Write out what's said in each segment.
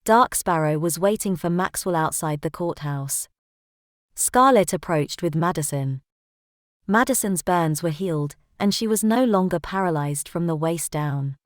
Dark Sparrow was waiting for Maxwell outside the courthouse. Scarlett approached with Madison. Madison's burns were healed, and she was no longer paralyzed from the waist down.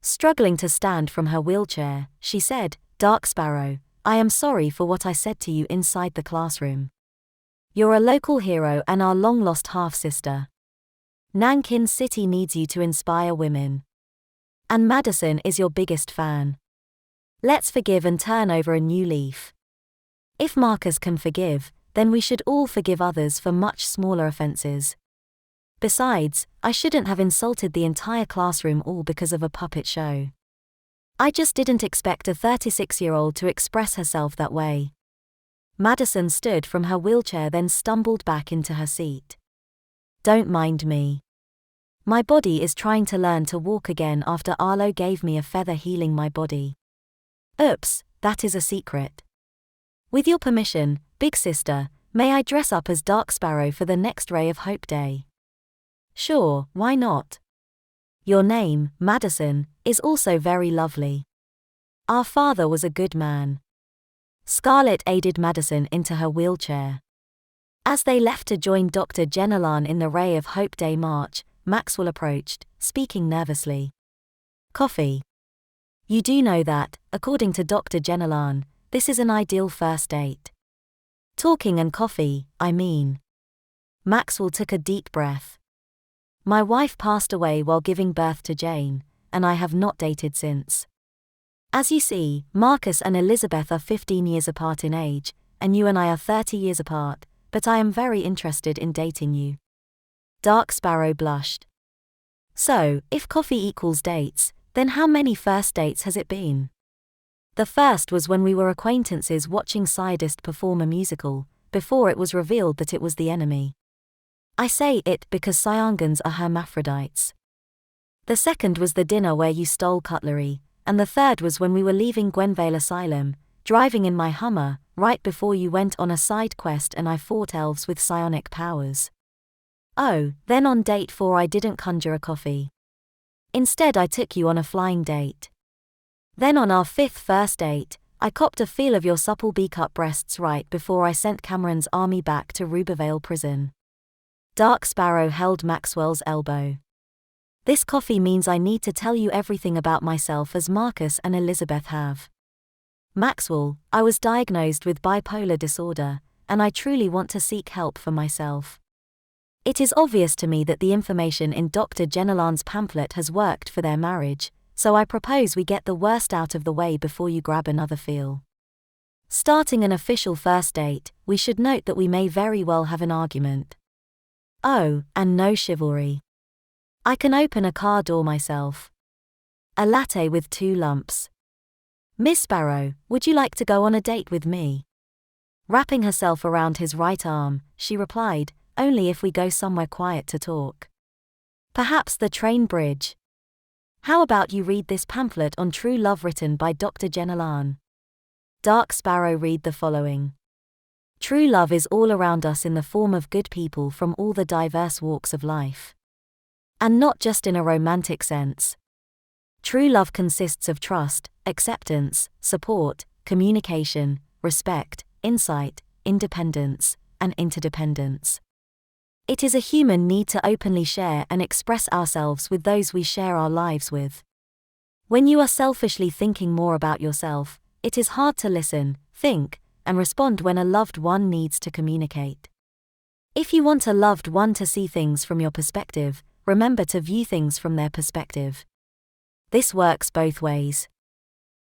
Struggling to stand from her wheelchair, she said, "Dark Sparrow, I am sorry for what I said to you inside the classroom. You're a local hero and our long-lost half-sister. Nankin City needs you to inspire women. And Madison is your biggest fan. Let's forgive and turn over a new leaf. If Marcus can forgive, then we should all forgive others for much smaller offenses. Besides, I shouldn't have insulted the entire classroom all because of a puppet show. I just didn't expect a 36-year-old to express herself that way." Madison stood from her wheelchair, then stumbled back into her seat. "Don't mind me. My body is trying to learn to walk again after Arlo gave me a feather healing my body. Oops, that is a secret. With your permission, Big Sister, may I dress up as Dark Sparrow for the next Ray of Hope Day?" "Sure, why not? Your name, Madison, is also very lovely. Our father was a good man." Scarlett aided Madison into her wheelchair. As they left to join Dr. Genelan in the Ray of Hope Day march, Maxwell approached, speaking nervously. "Coffee. You do know that, according to Dr. Genelan, this is an ideal first date. Talking and coffee, I mean." Maxwell took a deep breath. "My wife passed away while giving birth to Jane, and I have not dated since. As you see, Marcus and Elizabeth are 15 years apart in age, and you and I are 30 years apart, but I am very interested in dating you." Dark Sparrow blushed. "So, if coffee equals dates, then how many first dates has it been?" "The first was when we were acquaintances watching Scientist perform a musical, before it was revealed that it was the enemy. I say it because Cyangans are hermaphrodites. The second was the dinner where you stole cutlery, and the third was when we were leaving Gwenvale Asylum, driving in my Hummer, right before you went on a side quest and I fought elves with psionic powers. Oh, then on date 4 I didn't conjure a coffee. Instead I took you on a flying date. Then on our 5th first date, I copped a feel of your supple B-cup breasts right before I sent Cameron's army back to Rubervale prison." Dark Sparrow held Maxwell's elbow. "This coffee means I need to tell you everything about myself as Marcus and Elizabeth have. Maxwell, I was diagnosed with bipolar disorder, and I truly want to seek help for myself. It is obvious to me that the information in Dr. Genelan's pamphlet has worked for their marriage, so I propose we get the worst out of the way before you grab another feel. Starting an official first date, we should note that we may very well have an argument. Oh, and no chivalry. I can open a car door myself. A latte with 2 lumps. Miss Sparrow, would you like to go on a date with me?" Wrapping herself around his right arm, she replied, "Only if we go somewhere quiet to talk. Perhaps the train bridge. How about you read this pamphlet on true love written by Dr. Genelan?" Dark Sparrow read the following. "True love is all around us in the form of good people from all the diverse walks of life. And not just in a romantic sense. True love consists of trust, acceptance, support, communication, respect, insight, independence, and interdependence. It is a human need to openly share and express ourselves with those we share our lives with. When you are selfishly thinking more about yourself, it is hard to listen, think, and respond when a loved one needs to communicate. If you want a loved one to see things from your perspective, remember to view things from their perspective. This works both ways.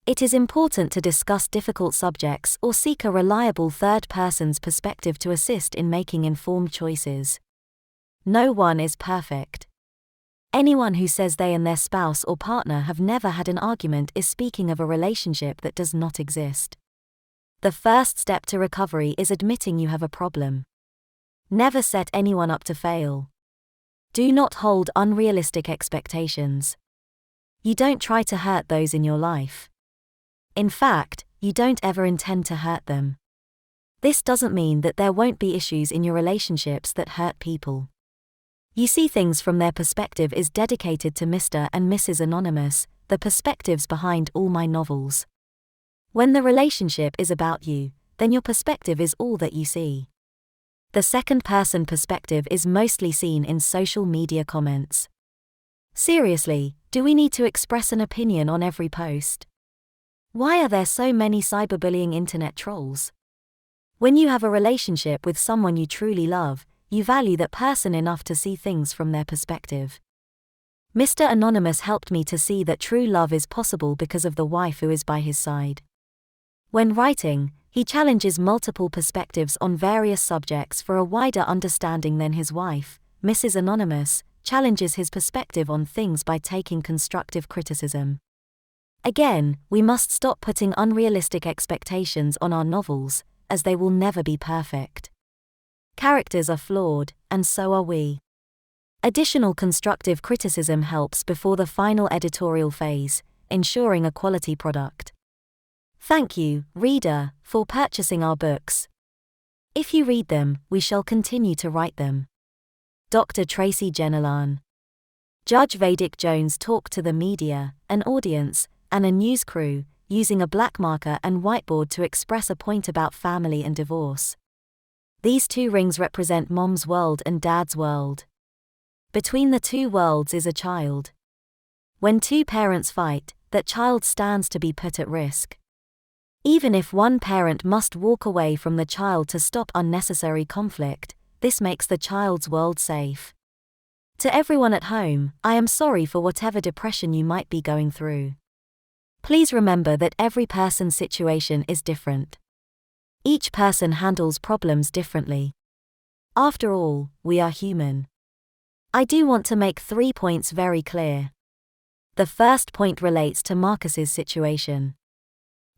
It is important to discuss difficult subjects or seek a reliable third person's perspective to assist in making informed choices. No one is perfect. Anyone who says they and their spouse or partner have never had an argument is speaking of a relationship that does not exist. The first step to recovery is admitting you have a problem. Never set anyone up to fail. Do not hold unrealistic expectations. You don't try to hurt those in your life. In fact, you don't ever intend to hurt them. This doesn't mean that there won't be issues in your relationships that hurt people. You see things from their perspective is dedicated to Mr. and Mrs. Anonymous, the perspectives behind all my novels. When the relationship is about you, then your perspective is all that you see. The second-person perspective is mostly seen in social media comments. Seriously, do we need to express an opinion on every post? Why are there so many cyberbullying internet trolls? When you have a relationship with someone you truly love, you value that person enough to see things from their perspective. Mr. Anonymous helped me to see that true love is possible because of the wife who is by his side. When writing, he challenges multiple perspectives on various subjects for a wider understanding than his wife, Mrs. Anonymous, challenges his perspective on things by taking constructive criticism. Again, we must stop putting unrealistic expectations on our novels, as they will never be perfect. Characters are flawed, and so are we. Additional constructive criticism helps before the final editorial phase, ensuring a quality product. Thank you, reader, for purchasing our books. If you read them, we shall continue to write them. Dr. Tracy Jenilan. Judge Vedic Jones talked to the media, an audience, and a news crew, using a black marker and whiteboard to express a point about family and divorce. These two rings represent Mom's world and Dad's world. Between the two worlds is a child. When two parents fight, that child stands to be put at risk. Even if one parent must walk away from the child to stop unnecessary conflict, this makes the child's world safe. To everyone at home, I am sorry for whatever depression you might be going through. Please remember that every person's situation is different. Each person handles problems differently. After all, we are human. I do want to make 3 points very clear. The first point relates to Marcus's situation.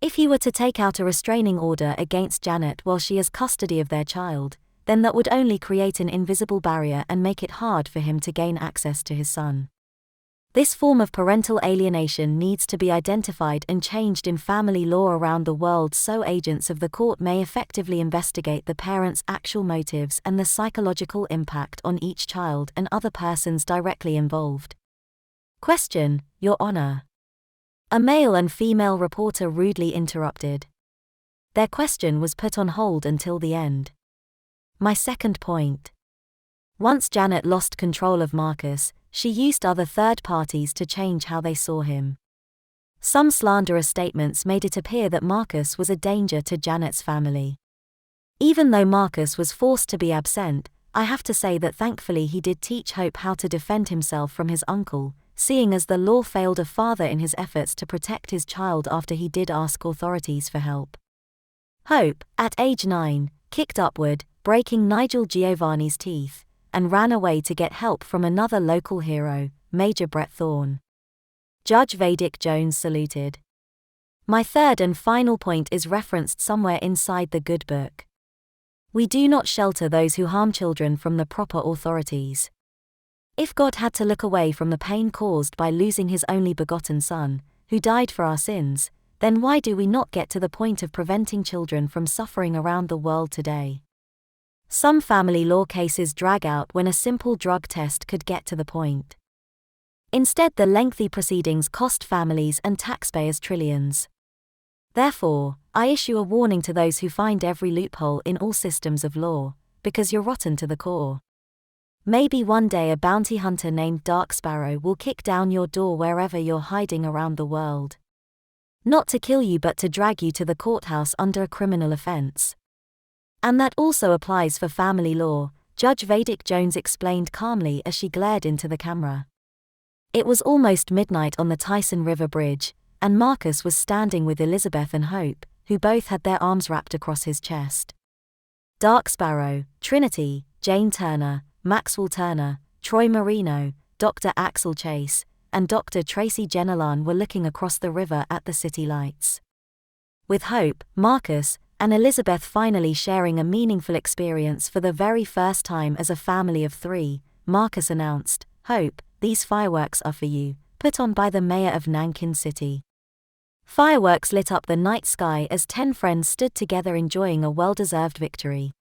If he were to take out a restraining order against Janet while she has custody of their child, then that would only create an invisible barrier and make it hard for him to gain access to his son. This form of parental alienation needs to be identified and changed in family law around the world so agents of the court may effectively investigate the parents' actual motives and the psychological impact on each child and other persons directly involved. Question, Your Honor. A male and female reporter rudely interrupted. Their question was put on hold until the end. My second point. Once Janet lost control of Marcus, she used other third parties to change how they saw him. Some slanderous statements made it appear that Marcus was a danger to Janet's family. Even though Marcus was forced to be absent, I have to say that thankfully he did teach Hope how to defend himself from his uncle, seeing as the law failed a father in his efforts to protect his child after he did ask authorities for help. Hope, at age 9, kicked upward, breaking Nigel Giovanni's teeth, and ran away to get help from another local hero, Major Brett Thorne. Judge Vedic Jones saluted. My third and final point is referenced somewhere inside the good book. We do not shelter those who harm children from the proper authorities. If God had to look away from the pain caused by losing his only begotten Son, who died for our sins, then why do we not get to the point of preventing children from suffering around the world today? Some family law cases drag out when a simple drug test could get to the point. Instead, the lengthy proceedings cost families and taxpayers trillions. Therefore, I issue a warning to those who find every loophole in all systems of law, because you're rotten to the core. Maybe one day a bounty hunter named Dark Sparrow will kick down your door wherever you're hiding around the world. Not to kill you but to drag you to the courthouse under a criminal offense. And that also applies for family law, Judge Vedic Jones explained calmly as she glared into the camera. It was almost midnight on the Tyson River Bridge, and Marcus was standing with Elizabeth and Hope, who both had their arms wrapped across his chest. Dark Sparrow, Trinity, Jane Turner, Maxwell Turner, Troy Marino, Dr. Axel Chase, and Dr. Tracy Jenilan were looking across the river at the city lights. With Hope, Marcus, and Elizabeth finally sharing a meaningful experience for the very first time as a family of 3, Marcus announced, "Hope, these fireworks are for you, put on by the mayor of Nankin City." Fireworks lit up the night sky as 10 friends stood together enjoying a well-deserved victory.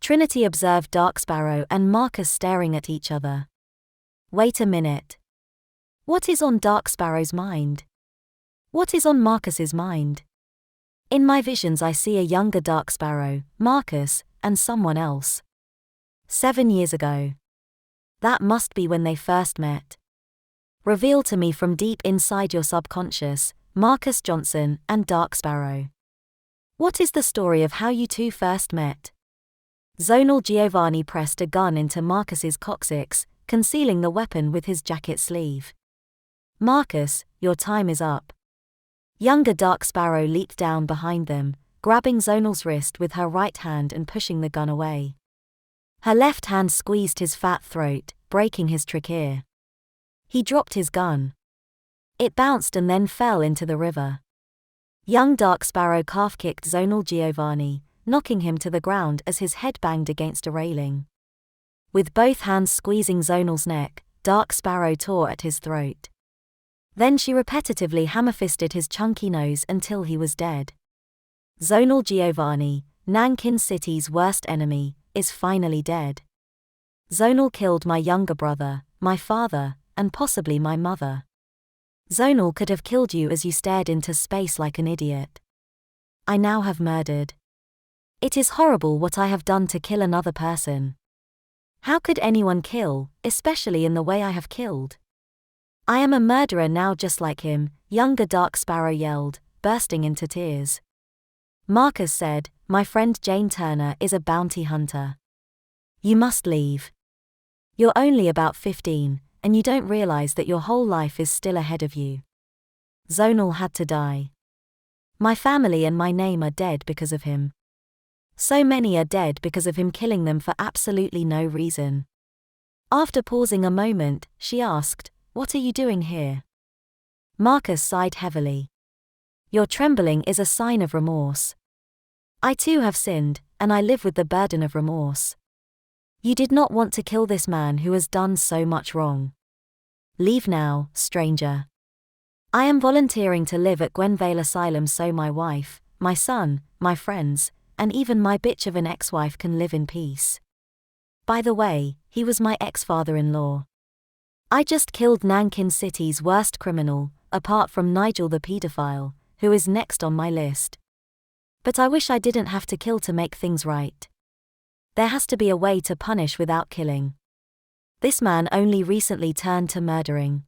Trinity observed Dark Sparrow and Marcus staring at each other. Wait a minute. What is on Dark Sparrow's mind? What is on Marcus's mind? In my visions I see a younger Dark Sparrow, Marcus, and someone else. 7 years ago. That must be when they first met. Reveal to me from deep inside your subconscious, Marcus Johnson and Dark Sparrow. What is the story of how you two first met? Zonal Giovanni pressed a gun into Marcus's coccyx, concealing the weapon with his jacket sleeve. Marcus, your time is up. Younger Dark Sparrow leaped down behind them, grabbing Zonal's wrist with her right hand and pushing the gun away. Her left hand squeezed his fat throat, breaking his trachea. He dropped his gun. It bounced and then fell into the river. Young Dark Sparrow calf-kicked Zonal Giovanni, knocking him to the ground as his head banged against a railing. With both hands squeezing Zonal's neck, Dark Sparrow tore at his throat. Then she repetitively hammer-fisted his chunky nose until he was dead. Zonal Giovanni, Nankin City's worst enemy, is finally dead. Zonal killed my younger brother, my father, and possibly my mother. Zonal could have killed you as you stared into space like an idiot. I now have murdered. It is horrible what I have done to kill another person. How could anyone kill, especially in the way I have killed? I am a murderer now just like him, younger Dark Sparrow yelled, bursting into tears. Marcus said, my friend Jane Turner is a bounty hunter. You must leave. You're only about 15, and you don't realize that your whole life is still ahead of you. Zonal had to die. My family and my name are dead because of him. So many are dead because of him killing them for absolutely no reason. After pausing a moment, she asked, what are you doing here? Marcus sighed heavily. Your trembling is a sign of remorse. I too have sinned, and I live with the burden of remorse. You did not want to kill this man who has done so much wrong. Leave now, stranger. I am volunteering to live at Gwenvale Asylum so my wife, my son, my friends, and even my bitch of an ex-wife can live in peace. By the way, he was my ex-father-in-law. I just killed Nankin City's worst criminal, apart from Nigel the pedophile, who is next on my list. But I wish I didn't have to kill to make things right. There has to be a way to punish without killing. This man only recently turned to murdering.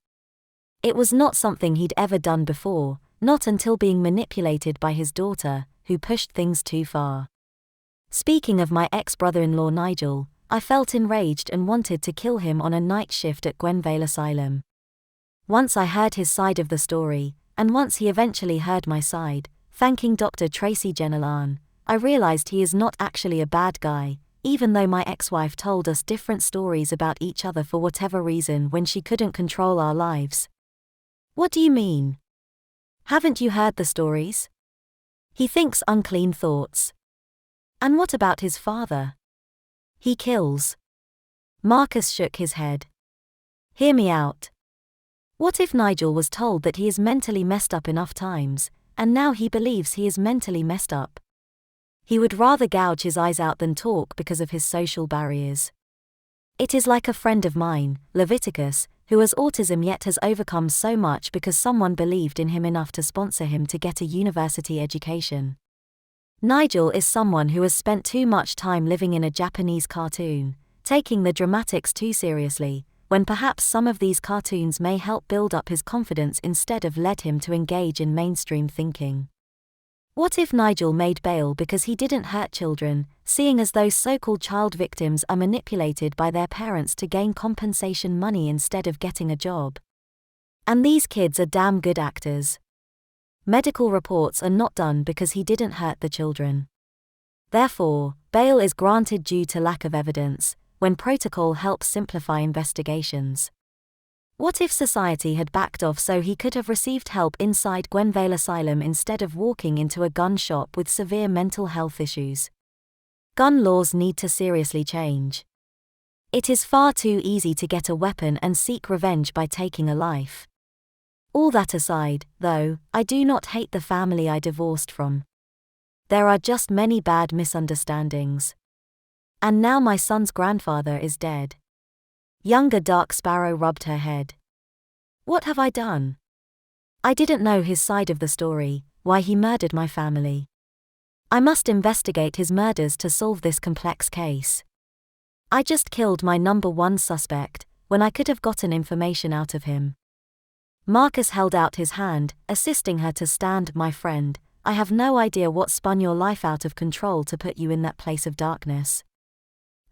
It was not something he'd ever done before, not until being manipulated by his daughter, who pushed things too far. Speaking of my ex-brother-in-law Nigel, I felt enraged and wanted to kill him on a night shift at Gwenvale Asylum. Once I heard his side of the story, and once he eventually heard my side, thanking Dr. Tracy Genelan, I realized he is not actually a bad guy, even though my ex-wife told us different stories about each other for whatever reason when she couldn't control our lives. What do you mean? Haven't you heard the stories? He thinks unclean thoughts. And what about his father? He kills. Marcus shook his head. Hear me out. What if Nigel was told that he is mentally messed up enough times, and now he believes he is mentally messed up? He would rather gouge his eyes out than talk because of his social barriers. It is like a friend of mine, Leviticus, who has autism yet has overcome so much because someone believed in him enough to sponsor him to get a university education. Nigel is someone who has spent too much time living in a Japanese cartoon, taking the dramatics too seriously, when perhaps some of these cartoons may help build up his confidence instead of led him to engage in mainstream thinking. What if Nigel made bail because he didn't hurt children, seeing as those so-called child victims are manipulated by their parents to gain compensation money instead of getting a job? And these kids are damn good actors. Medical reports are not done because he didn't hurt the children. Therefore, bail is granted due to lack of evidence, when protocol helps simplify investigations. What if society had backed off so he could have received help inside Gwenvale Asylum instead of walking into a gun shop with severe mental health issues? Gun laws need to seriously change. It is far too easy to get a weapon and seek revenge by taking a life. All that aside, though, I do not hate the family I divorced from. There are just many bad misunderstandings. And now my son's grandfather is dead. Younger Dark Sparrow rubbed her head. What have I done? I didn't know his side of the story, why he murdered my family. I must investigate his murders to solve this complex case. I just killed my number one suspect, when I could have gotten information out of him. Marcus held out his hand, assisting her to stand. My friend, I have no idea what spun your life out of control to put you in that place of darkness.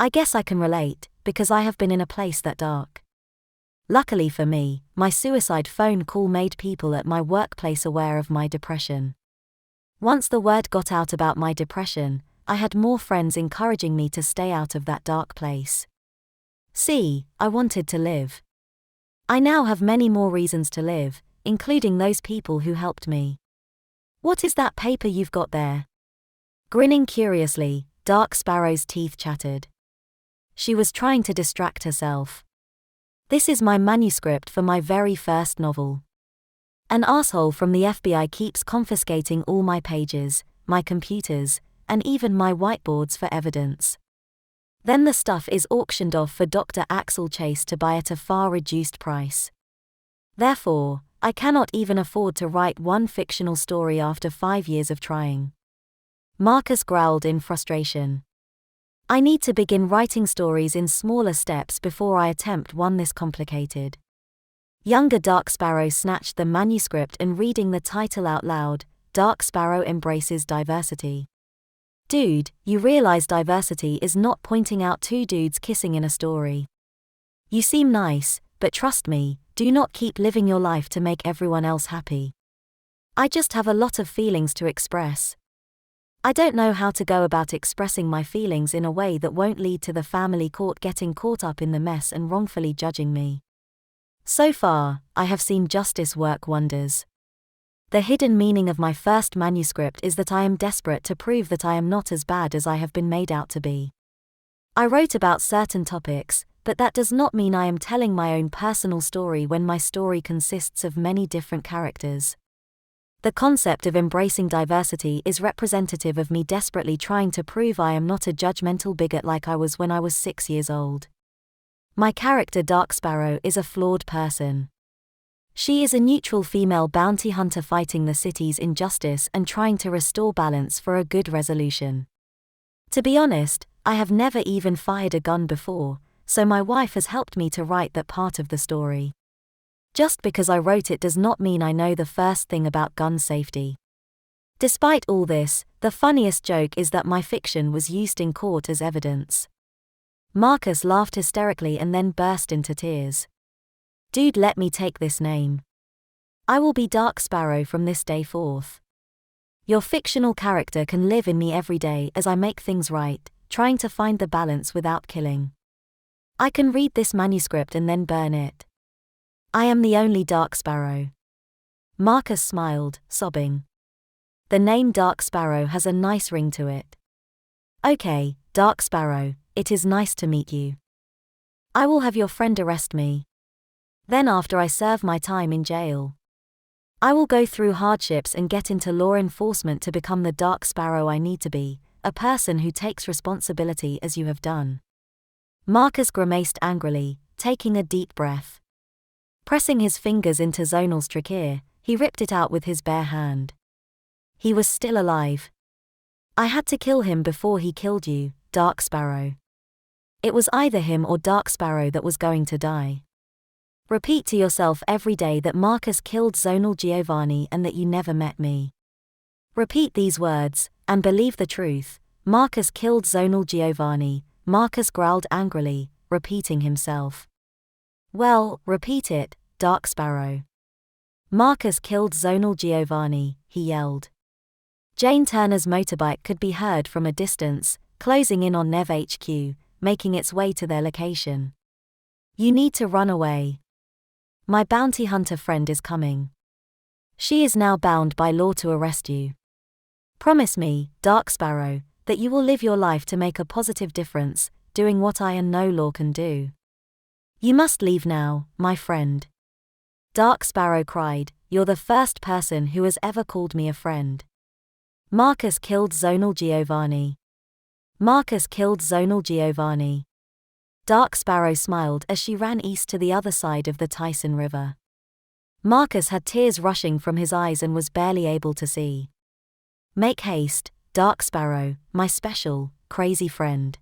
I guess I can relate, because I have been in a place that dark. Luckily for me, my suicide phone call made people at my workplace aware of my depression. Once the word got out about my depression, I had more friends encouraging me to stay out of that dark place. See, I wanted to live. I now have many more reasons to live, including those people who helped me. What is that paper you've got there? Grinning curiously, Dark Sparrow's teeth chattered. She was trying to distract herself. This is my manuscript for my very first novel. An asshole from the FBI keeps confiscating all my pages, my computers, and even my whiteboards for evidence. Then the stuff is auctioned off for Dr. Axel Chase to buy at a far reduced price. Therefore, I cannot even afford to write one fictional story after 5 years of trying. Marcus growled in frustration. I need to begin writing stories in smaller steps before I attempt one this complicated. Younger Dark Sparrow snatched the manuscript and reading the title out loud, Dark Sparrow Embraces Diversity. Dude, you realize diversity is not pointing out two dudes kissing in a story. You seem nice, but trust me, do not keep living your life to make everyone else happy. I just have a lot of feelings to express. I don't know how to go about expressing my feelings in a way that won't lead to the family court getting caught up in the mess and wrongfully judging me. So far, I have seen justice work wonders. The hidden meaning of my first manuscript is that I am desperate to prove that I am not as bad as I have been made out to be. I wrote about certain topics, but that does not mean I am telling my own personal story when my story consists of many different characters. The concept of embracing diversity is representative of me desperately trying to prove I am not a judgmental bigot like I was when I was 6 years old. My character Dark Sparrow is a flawed person. She is a neutral female bounty hunter fighting the city's injustice and trying to restore balance for a good resolution. To be honest, I have never even fired a gun before, so my wife has helped me to write that part of the story. Just because I wrote it does not mean I know the first thing about gun safety. Despite all this, the funniest joke is that my fiction was used in court as evidence. Marcus laughed hysterically and then burst into tears. Dude, let me take this name. I will be Dark Sparrow from this day forth. Your fictional character can live in me every day as I make things right, trying to find the balance without killing. I can read this manuscript and then burn it. I am the only Dark Sparrow. Marcus smiled, sobbing. The name Dark Sparrow has a nice ring to it. Okay, Dark Sparrow, it is nice to meet you. I will have your friend arrest me. Then after I serve my time in jail, I will go through hardships and get into law enforcement to become the Dark Sparrow I need to be, a person who takes responsibility as you have done. Marcus grimaced angrily, taking a deep breath. Pressing his fingers into Zonal's trachea, he ripped it out with his bare hand. He was still alive. I had to kill him before he killed you, Dark Sparrow. It was either him or Dark Sparrow that was going to die. Repeat to yourself every day that Marcus killed Zonal Giovanni and that you never met me. Repeat these words, and believe the truth. Marcus killed Zonal Giovanni. Marcus growled angrily, repeating himself. Well, repeat it, Dark Sparrow. Marcus killed Zonal Giovanni, he yelled. Jane Turner's motorbike could be heard from a distance, closing in on Nev HQ, making its way to their location. You need to run away. My bounty hunter friend is coming. She is now bound by law to arrest you. Promise me, Dark Sparrow, that you will live your life to make a positive difference, doing what I and no law can do. You must leave now, my friend. Dark Sparrow cried, you're the first person who has ever called me a friend. Marcus killed Zonal Giovanni. Marcus killed Zonal Giovanni. Dark Sparrow smiled as she ran east to the other side of the Tyson River. Marcus had tears rushing from his eyes and was barely able to see. Make haste, Dark Sparrow, my special, crazy friend.